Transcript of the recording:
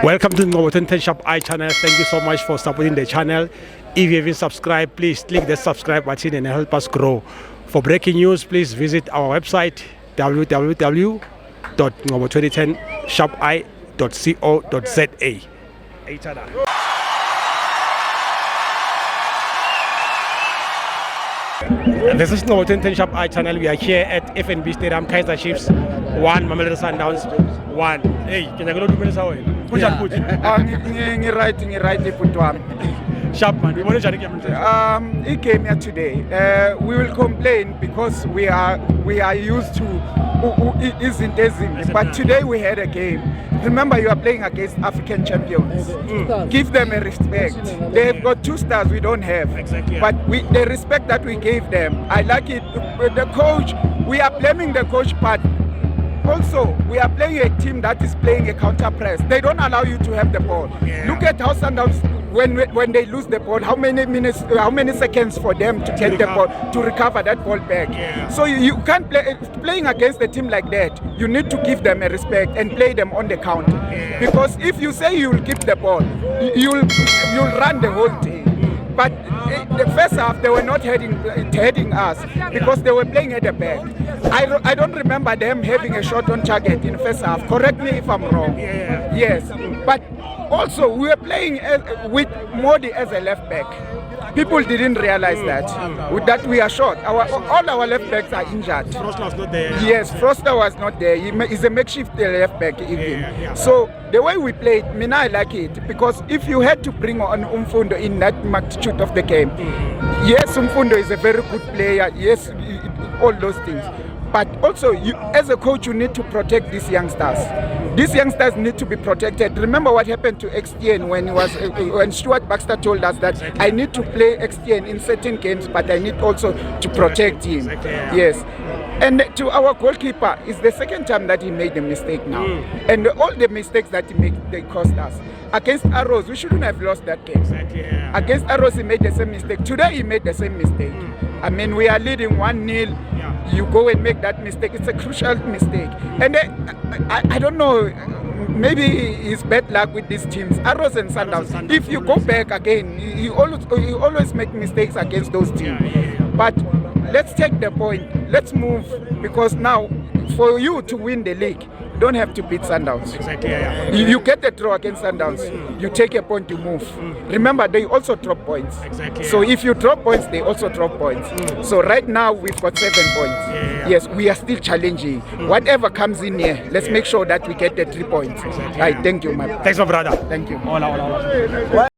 Welcome to the Mamelodi Shop I channel. Thank you so much for supporting the channel. If you haven't subscribed, please click the subscribe button and help us grow. For breaking news, please visit our website www.mamelodi10shopi.co.za. This is Mamelodi Shop I channel. We are here at FNB Stadium, Kaizer Chiefs 1, Mamelodi Sundowns 1. Hey, can I go to the house? Push and put. Right, Sharp man, we want to he came here today. We will complain because we are used to isn't. But today we had a game. Remember, you are playing against African champions. Give them a respect. They've got 2 stars we don't have. Exactly. But the respect that we gave them, I like it. The coach, we are blaming the coach, but also we are playing a team that is playing a counter press. They don't allow you to have the ball. Yeah. Look at how Sundowns, when they lose the ball, how many seconds for them to take the ball, to recover that ball back. Yeah. So you can't playing against a team like that. You need to give them a respect and play them on the counter. Yeah. Because if you say you will keep the ball, you'll run the whole team. But the first half, they were not heading us because they were playing at the back. I don't remember them having a shot on target in the first half. Correct me if I'm wrong. Yeah. Yes. But also, we were playing with Modi as a left back. People didn't realize that we are short. All our left backs are injured. Froster was not there. Yes, Froster was not there. He's a makeshift left back even. Yeah. So the way we played, I like it because if you had to bring on Umfundo in that magnitude of the game, yes, Umfundo is a very good player. Yes, all those things. But also, you, as a coach, you need to protect these youngsters. These youngsters need to be protected. Remember what happened to XTN when Stuart Baxter told us that I need to play XTN in certain games, but I need also to protect him. Yes. And to our goalkeeper, it's the second time that he made a mistake now. And all the mistakes that he made, they cost us. Against Arrows, we shouldn't have lost that game. Against Arrows, he made the same mistake. Today, he made the same mistake. I mean, we are leading 1-0. You go and make that mistake. It's a crucial mistake. And I don't know, maybe it's bad luck with these teams, Arrows and Sundowns. If you go back again, you always make mistakes against those teams. But let's take the point. Let's move, because now, for you to win the league, you don't have to beat Sundowns. You get a draw against Sundowns, you take a point to move. Remember, they also drop points. So if you drop points, they also drop points. So right now, we've got 7 points. Yes, we are still challenging. Whatever comes in here, let's make sure that we get the 3 points. Right, thank you, my brother. Thanks, my brother. Thank you. Hola.